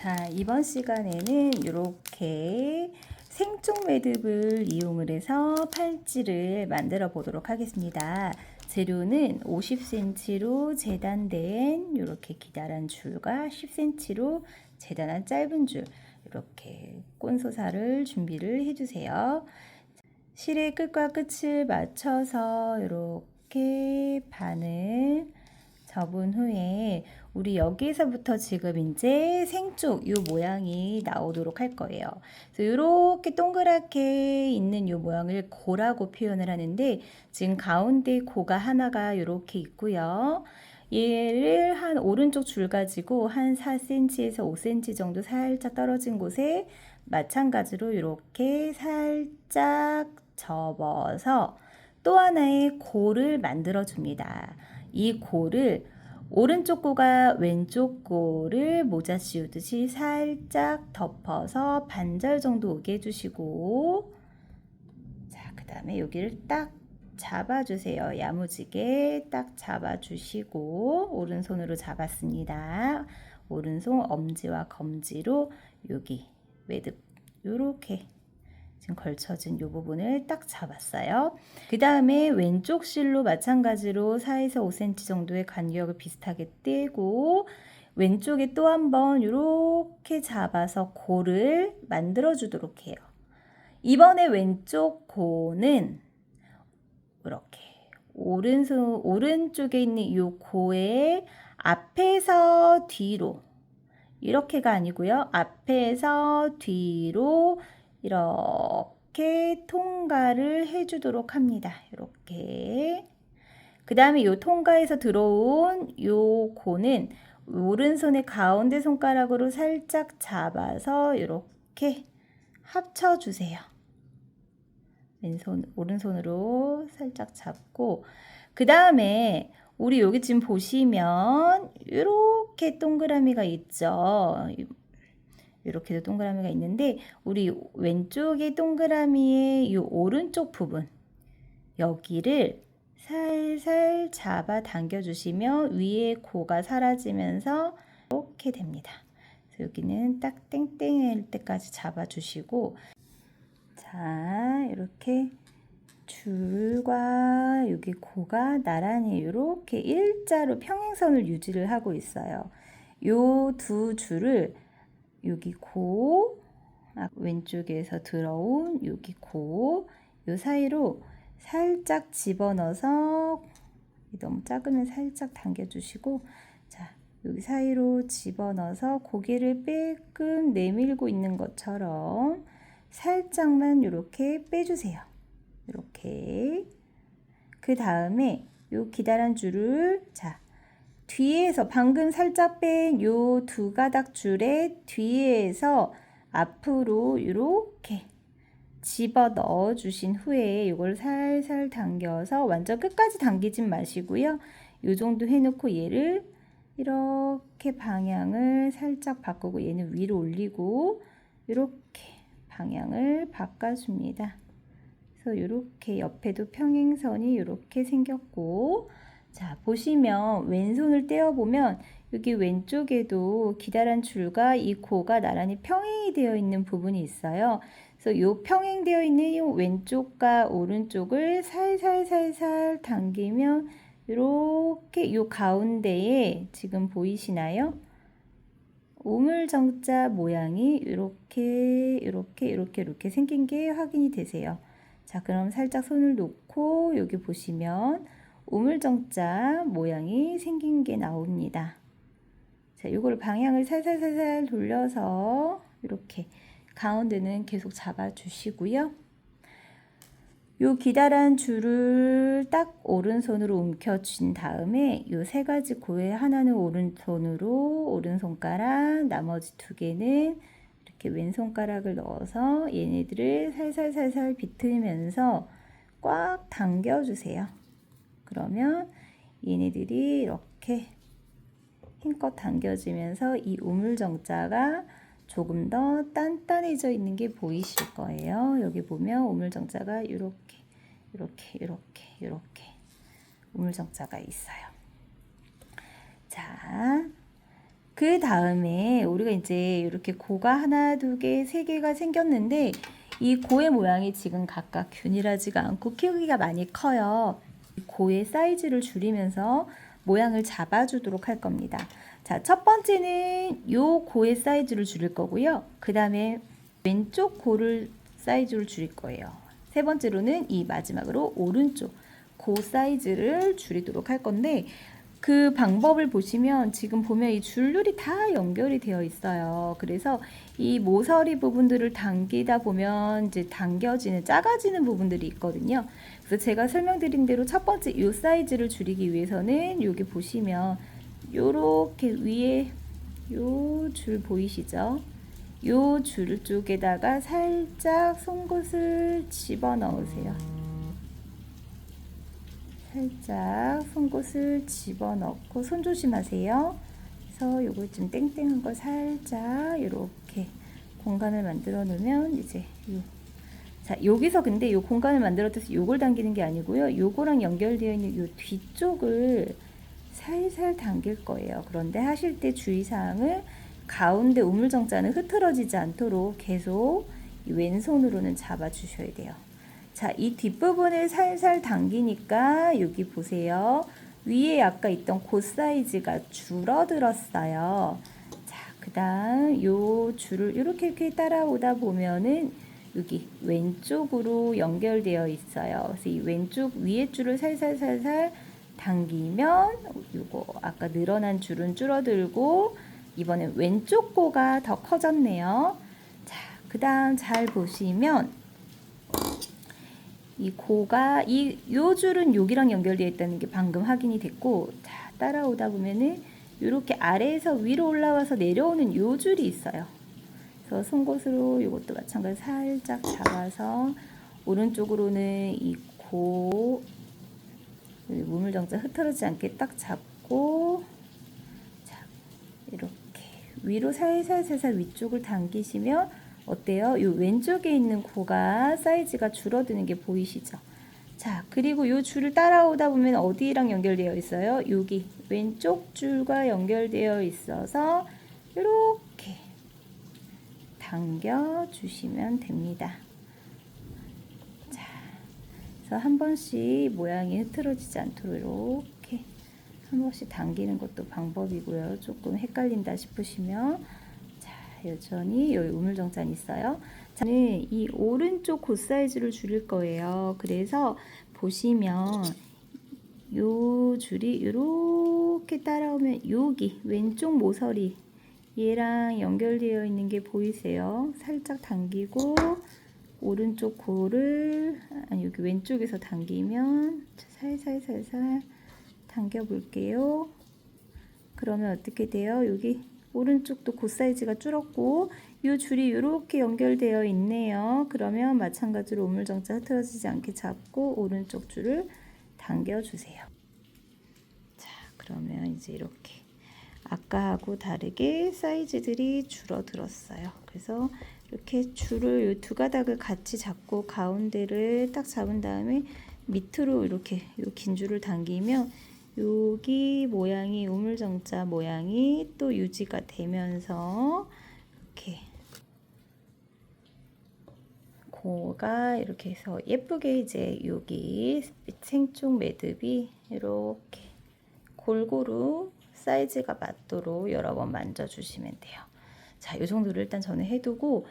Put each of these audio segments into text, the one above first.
자, 이번 시간에는 이렇게 생쪽 매듭을 이용을 해서 팔찌를 만들어 보도록 하겠습니다. 재료는 50cm로 재단된 이렇게 기다란 줄과 10cm로 재단한 짧은 줄, 이렇게 꼰소사를 준비를 해주세요. 실의 끝과 끝을 맞춰서 이렇게 반을 접은 후에 우리 여기서부터 지금 이제 생쪽 이 모양이 나오도록 할 거예요. 그래서 이렇게 동그랗게 있는 이 모양을 고라고 표현을 하는데, 지금 가운데 고가 하나가 이렇게 있고요. 얘를 한 오른쪽 줄 가지고 한 4cm에서 5cm 정도 살짝 떨어진 곳에 마찬가지로 이렇게 살짝 접어서 또 하나의 고를 만들어 줍니다. 이 고를 오른쪽 고가 왼쪽 고를 모자 씌우듯이 살짝 덮어서 반절 정도 오게 해주시고, 자, 그 다음에 여기를 딱 잡아주세요. 야무지게 딱 잡아주시고, 오른손으로 잡았습니다. 오른손 엄지와 검지로 여기 매듭 요렇게 지금 걸쳐진 이 부분을 딱 잡았어요. 그 다음에 왼쪽 실로 마찬가지로 4에서 5cm 정도의 간격을 비슷하게 떼고, 왼쪽에 또 한번 이렇게 잡아서 고를 만들어 주도록 해요. 이번에 왼쪽 고는 이렇게 오른쪽에 있는 이 고의 앞에서 뒤로, 이렇게가 아니고요. 앞에서 뒤로 이렇게 통과를 해주도록 합니다. 이렇게. 그 다음에 이 통과에서 들어온 이 고는 오른손의 가운데 손가락으로 살짝 잡아서 이렇게 합쳐주세요. 오른손으로 살짝 잡고, 그 다음에 우리 여기 지금 보시면 이렇게 동그라미가 있죠. 이렇게도 동그라미가 있는데, 우리 왼쪽의 동그라미의 이 오른쪽 부분, 여기를 살살 잡아 당겨 주시면 위에 고가 사라지면서 이렇게 됩니다. 그래서 여기는 딱 땡땡일 때까지 잡아 주시고, 자, 이렇게 줄과 여기 고가 나란히 이렇게 일자로 평행선을 유지를 하고 있어요. 요 두 줄을 여기 고, 왼쪽에서 들어온 여기 고, 요 사이로 살짝 집어넣어서, 너무 작으면 살짝 당겨주시고, 자, 여기 사이로 집어넣어서 고개를 빼끔 내밀고 있는 것처럼 살짝만 이렇게 빼주세요. 이렇게. 그 다음에 요 기다란 줄을, 자, 뒤에서 방금 살짝 뺀 요 두 가닥 줄의 뒤에서 앞으로 이렇게 집어 넣어 주신 후에 이걸 살살 당겨서, 완전 끝까지 당기진 마시고요. 요 정도 해놓고 얘를 이렇게 방향을 살짝 바꾸고 얘는 위로 올리고 이렇게 방향을 바꿔줍니다. 그래서 이렇게 옆에도 평행선이 이렇게 생겼고, 자, 보시면 왼손을 떼어보면 여기 왼쪽에도 기다란 줄과 이 고가 나란히 평행이 되어 있는 부분이 있어요. 그래서 이 평행되어 있는 이 왼쪽과 오른쪽을 살살살살 당기면 이렇게 이 가운데에 지금 보이시나요? 우물정자 모양이 이렇게 생긴 게 확인이 되세요. 자, 그럼 살짝 손을 놓고 여기 보시면 우물정자 모양이 생긴 게 나옵니다. 자, 이걸 방향을 살살살살 돌려서 이렇게 가운데는 계속 잡아 주시고요. 요 기다란 줄을 딱 오른손으로 움켜쥔 다음에 요 세 가지 고에 하나는 오른손으로, 오른손가락, 나머지 두 개는 이렇게 왼손가락을 넣어서 얘네들을 살살살살 비틀면서 꽉 당겨주세요. 그러면 얘네들이 이렇게 힘껏 당겨지면서 이 우물정자가 조금 더 단단해져 있는 게 보이실 거예요. 여기 보면 우물정자가 이렇게 우물정자가 있어요. 자, 그 다음에 우리가 이제 이렇게 고가 하나, 두 개, 세 개가 생겼는데 이 고의 모양이 지금 각각 균일하지가 않고 크기가 많이 커요. 고의 사이즈를 줄이면서 모양을 잡아주도록 할 겁니다. 자, 첫 번째는 요 고의 사이즈를 줄일 거고요. 그 다음에 왼쪽 고를 사이즈를 줄일 거예요. 세 번째로는 이 마지막으로 오른쪽 고 사이즈를 줄이도록 할 건데 그 방법을 보시면 지금 보면 이 줄눈이 다 연결이 되어 있어요. 그래서 이 모서리 부분들을 당기다 보면 이제 당겨지는 작아지는 부분들이 있거든요. 그래서 제가 설명드린 대로 첫 번째 이 사이즈를 줄이기 위해서는 여기 보시면 요렇게 위에 요 줄 보이시죠? 요 줄 쪽에다가 살짝 송곳을 집어 넣으세요. 살짝 송곳을 집어넣고 손 조심하세요. 그래서 요거 좀 땡땡한 거 살짝 이렇게 공간을 만들어 놓으면 이제 자, 여기서 근데 요 공간을 만들어서 요걸 당기는 게 아니고요. 요거랑 연결되어 있는 요 뒤쪽을 살살 당길 거예요. 그런데 하실 때 주의사항은 가운데 우물정자는 흐트러지지 않도록 계속 왼손으로는 잡아 주셔야 돼요. 자, 이 뒷부분을 살살 당기니까 여기 보세요. 위에 아까 있던 고 사이즈가 줄어들었어요. 자, 그 다음 요 줄을 이렇게 따라오다 보면은 여기 왼쪽으로 연결되어 있어요. 그래서 이 왼쪽 위에 줄을 살살 당기면 요거 아까 늘어난 줄은 줄어들고 이번엔 왼쪽 고가 더 커졌네요. 자, 그 다음 잘 보시면 이 고가 요 줄은 여기랑 연결되어 있다는 게 방금 확인이 됐고, 자, 따라오다 보면은 이렇게 아래에서 위로 올라와서 내려오는 요 줄이 있어요. 그래서 송곳으로 이것도 마찬가지로 살짝 잡아서 오른쪽으로는 이 고 우물정자 흐트러지지 않게 딱 잡고, 자, 이렇게 위로 살살 위쪽을 당기시면 어때요? 이 왼쪽에 있는 고가 사이즈가 줄어드는 게 보이시죠? 자, 그리고 이 줄을 따라오다 보면 어디랑 연결되어 있어요? 여기 왼쪽 줄과 연결되어 있어서 이렇게 당겨 주시면 됩니다. 자, 그래서 한 번씩 모양이 흐트러지지 않도록 이렇게 한 번씩 당기는 것도 방법이고요. 조금 헷갈린다 싶으시면 여전히 여기 우물정자는 있어요. 저는 이 오른쪽 고 사이즈를 줄일 거예요. 그래서 보시면 요 줄이 이렇게 따라오면 여기 왼쪽 모서리 얘랑 연결되어 있는 게 보이세요? 살짝 당기고 오른쪽 고를 여기 왼쪽에서 당기면 살살 당겨 볼게요. 그러면 어떻게 돼요? 여기 오른쪽도 고 사이즈가 줄었고 이 줄이 이렇게 연결되어 있네요. 그러면 마찬가지로 우물정자 흐트러지지 않게 잡고 오른쪽 줄을 당겨주세요. 자, 그러면 이제 이렇게 아까하고 다르게 사이즈들이 줄어들었어요. 그래서 이렇게 줄을 이 두 가닥을 같이 잡고 가운데를 딱 잡은 다음에 밑으로 이렇게 이 긴 줄을 당기면 여기 모양이 우물정자 모양이 또 유지가 되면서 이렇게 고가 이렇게 해서 예쁘게 이제 여기 생쪽 매듭이 이렇게 골고루 사이즈가 맞도록 여러 번 만져주시면 돼요. 자, 이 정도를 일단 저는 해두고,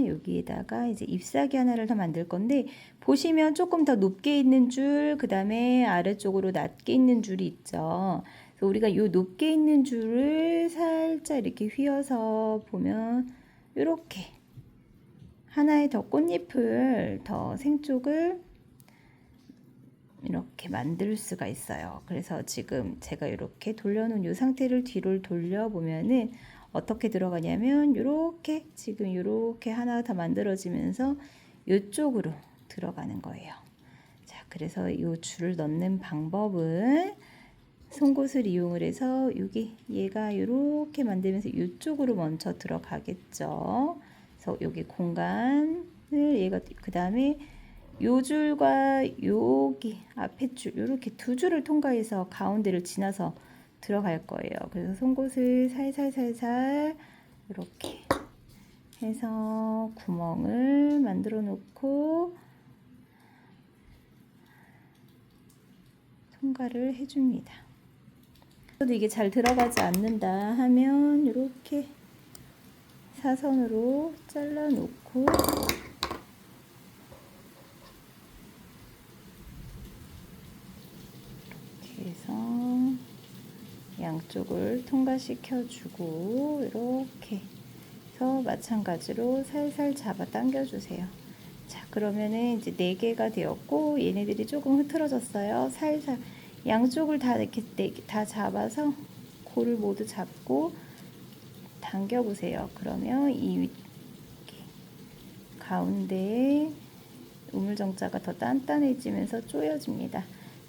여기에다가 이제 잎사귀 하나를 더 만들 건데, 보시면 조금 더 높게 있는 줄, 그 다음에 아래쪽으로 낮게 있는 줄이 있죠. 그래서 우리가 요 높게 있는 줄을 살짝 이렇게 휘어서 보면, 이렇게 하나의 더 꽃잎을 더 생쪽을 이렇게 만들 수가 있어요. 그래서 지금 제가 이렇게 돌려놓은 이 상태를 뒤로 돌려보면은 어떻게 들어가냐면 이렇게 지금 이렇게 하나 더 만들어지면서 이쪽으로 들어가는 거예요. 자, 그래서 이 줄을 넣는 방법은 송곳을 이용을 해서 여기 얘가 이렇게 만들면서 이쪽으로 먼저 들어가겠죠. 그래서 여기 공간을 얘가 그 다음에 요 줄과 여기 앞에 줄 이렇게 두 줄을 통과해서 가운데를 지나서 들어갈 거예요. 그래서 송곳을 살살살살 이렇게 해서 구멍을 만들어 놓고 통과를 해줍니다. 또 이게 잘 들어가지 않는다 하면 이렇게 사선으로 잘라 놓고 이렇게 해서 양쪽을 통과시켜 주고 이렇게 해서 마찬가지로 살살 잡아 당겨 주세요. 자, 그러면은 이제 4개가 되었고 얘네들이 조금 흐트러졌어요. 살살 양쪽을 다 이렇게 다 잡아서 골을 모두 잡고 당겨 보세요. 그러면 이 가운데에 우물정자가 더 단단해지면서 조여집니다.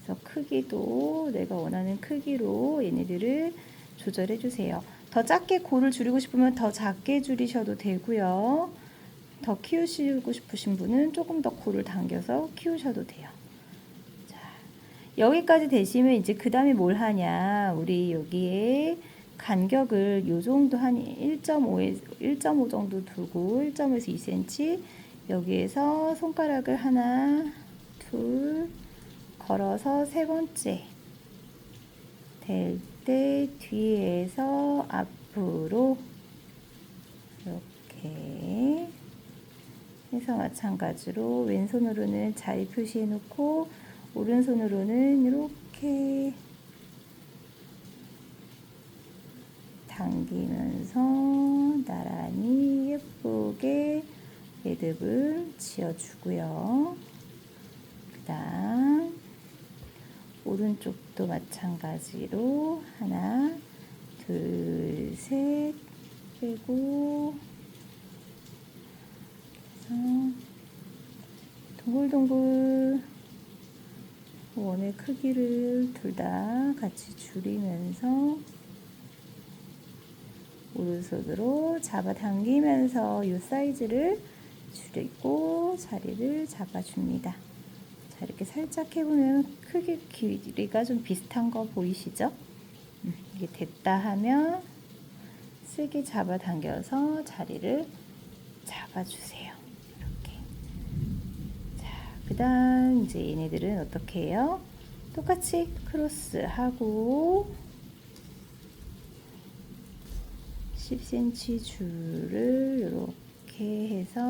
그래서 크기도 내가 원하는 크기로 얘네들을 조절해 주세요. 더 작게 골을 줄이고 싶으면 더 작게 줄이셔도 되고요. 더 키우시고 싶으신 분은 조금 더 골을 당겨서 키우셔도 돼요. 자, 여기까지 되시면 이제 그 다음에 뭘 하냐, 우리 여기에 간격을 요 정도 한 1.5 정도 두고 1.5에서 2cm 여기에서 손가락을 하나 둘 걸어서 세 번째 될 때 뒤에서 앞으로 이렇게 해서 마찬가지로 왼손으로는 자리 표시해 놓고 오른손으로는 이렇게 당기면서 나란히 예쁘게 매듭을 지어주고요. 그 다음 오른쪽도 마찬가지로 하나 둘 셋 빼고 그래서 동글동글 원의 크기를 둘 다 같이 줄이면서 오른손으로 잡아당기면서 이 사이즈를 줄이고 자리를 잡아줍니다. 자, 이렇게 살짝 해보면 크기 길이가 좀 비슷한 거 보이시죠? 이게 됐다 하면 세게 잡아당겨서 자리를 잡아주세요. 이렇게. 자, 그 다음 이제 얘네들은 어떻게 해요? 똑같이 크로스하고 10cm 줄을 이렇게 해서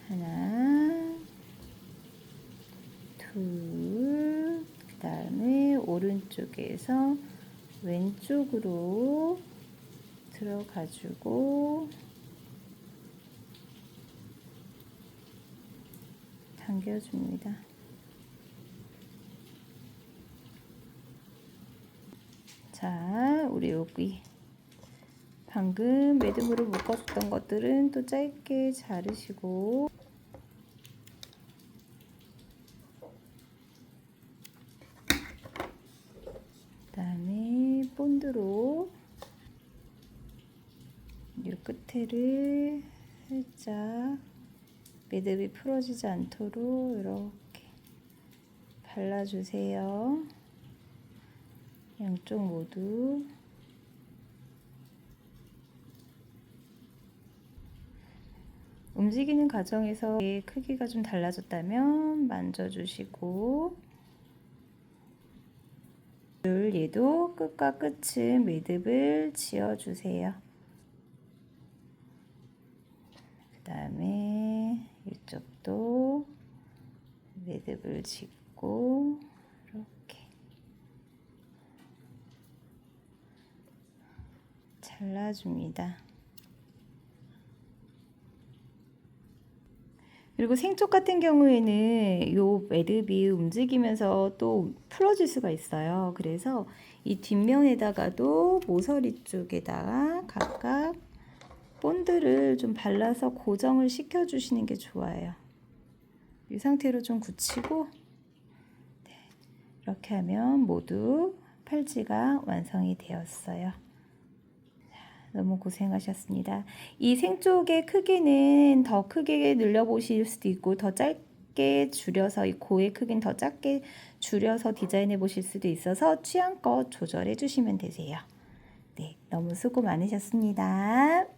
하나 둘 그 다음에 오른쪽에서 왼쪽으로 들어가지고 당겨줍니다. 자, 우리 여기 방금 매듭으로 묶어줬던 것들은 또 짧게 자르시고 그 다음에 본드로 이 끝에를 살짝 매듭이 풀어지지 않도록 이렇게 발라주세요. 양쪽 모두. 움직이는 과정에서 크기가 좀 달라졌다면 만져주시고 얘도 끝과 끝은 매듭을 지어주세요. 그 다음에 이쪽도 매듭을 짓고 이렇게 잘라줍니다. 그리고 생쪽 같은 경우에는 요 매듭이 움직이면서 또 풀어질 수가 있어요. 그래서 이 뒷면에다가도 모서리 쪽에다가 각각 본드를 좀 발라서 고정을 시켜 주시는 게 좋아요. 이 상태로 좀 굳히고 이렇게 하면 모두 팔찌가 완성이 되었어요. 너무 고생하셨습니다. 이 생쪽의 크기는 더 크게 늘려보실 수도 있고 더 작게 줄여서 이 고의 크기는 더 작게 줄여서 디자인해 보실 수도 있어서 취향껏 조절해 주시면 되세요. 네, 너무 수고 많으셨습니다.